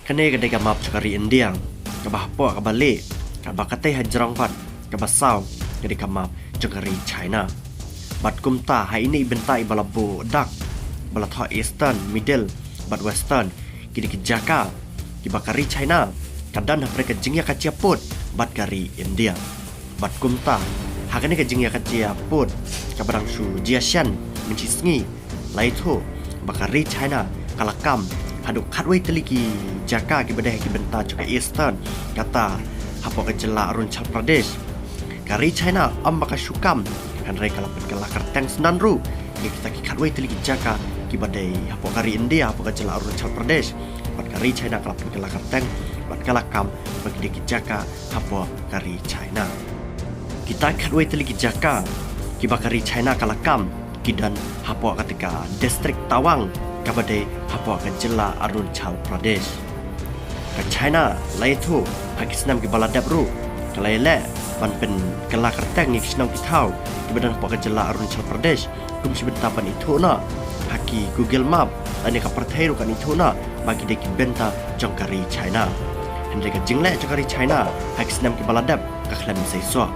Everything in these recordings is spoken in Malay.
kene kedai gamap cakari India kabah po kabalik kabah kate hajrong pat kabah saw kedai gamap cakari China bat kumta hai ini bentai balabu dak balatho eastern middle bat western kini kejaka kibakari China kadan mereka jingya kaciaput bat kari India bat kumta hakane kejingya kaciaput kabarang su jiashan mencisngi laito bakari China kalakam haduk khatway teliki jaka ki badai ki benta juga eastern kata hapo kejela Arunachal Pradesh kari China ambaka syukam kan rei kalapan kelakar tang senanru ki kita ki khatway teliki jaka ki badai hapo kari India hapo kejela Arunachal Pradesh bat kari China kalapan kelakar tang bat kalakam bagi ki jaka hapo kari China kita khatway teliki jaka ki bakari China kalakam kidan hapo ketika distrik Tawang kabadai hapo kejela Arunachal Pradesh ke China laitu Pakistan ki baladap ru kalaile pan pen kala kerteng ni kisnam kitau kibadan hapo kejela Arunachal Pradesh kum sibentapan itu na haki Google Map ane ka perthai ru kan itu na bagi de ki benta jongkari China hande ka jingle jongkari China Pakistan ki baladap ka khlam saiswa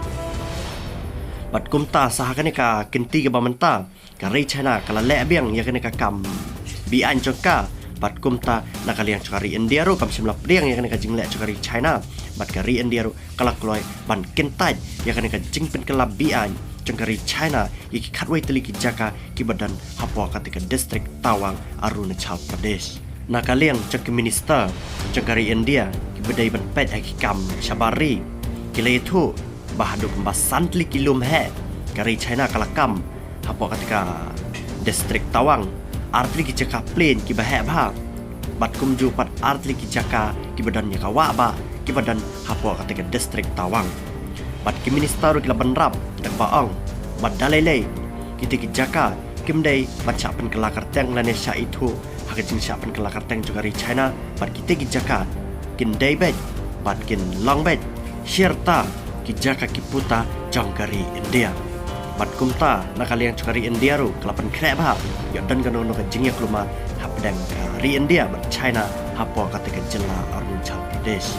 bat kumta sahakane ka kenti ke bamenta kari China kala le biang ya kene ka kam bi an jongka bat kumta nakali yang cakari India ru kam simla priang ya kene ka jingle cakari China bat kari India ru kala kloi ban kentai ya kene ka jingpen kala bi an cakari China iki khatway teliki jaka ki badan hapo ketika distrik Tawang Arunachal Pradesh nakali yang cakki minister cakari India ki badai ban pet aki kam shabari kile itu bahaduk basan tli kilom he kari China kalakam hapo ketika distrik Tawang artli ki jaka plane ki bahek bha bat kumju pat artli ki jaka ki badan ya kawa ba ki badan hapo ketika distrik Tawang bat ki minister ki laban rap dak baong bat dalai kita ki jaka kimdai bat chapen kelakar teng lane sha itu hakajing chapen kelakar teng juga ri China bat kita ki jaka kin dai bet bat kin long bet shirta ki jaka ki puta jongkari India bat kumta nakali yang cakari India ru kelapan krep ha ya dan kanu no kajing ya keluma hapdang ri India bat China hapo kata kejela Arunachal Pradesh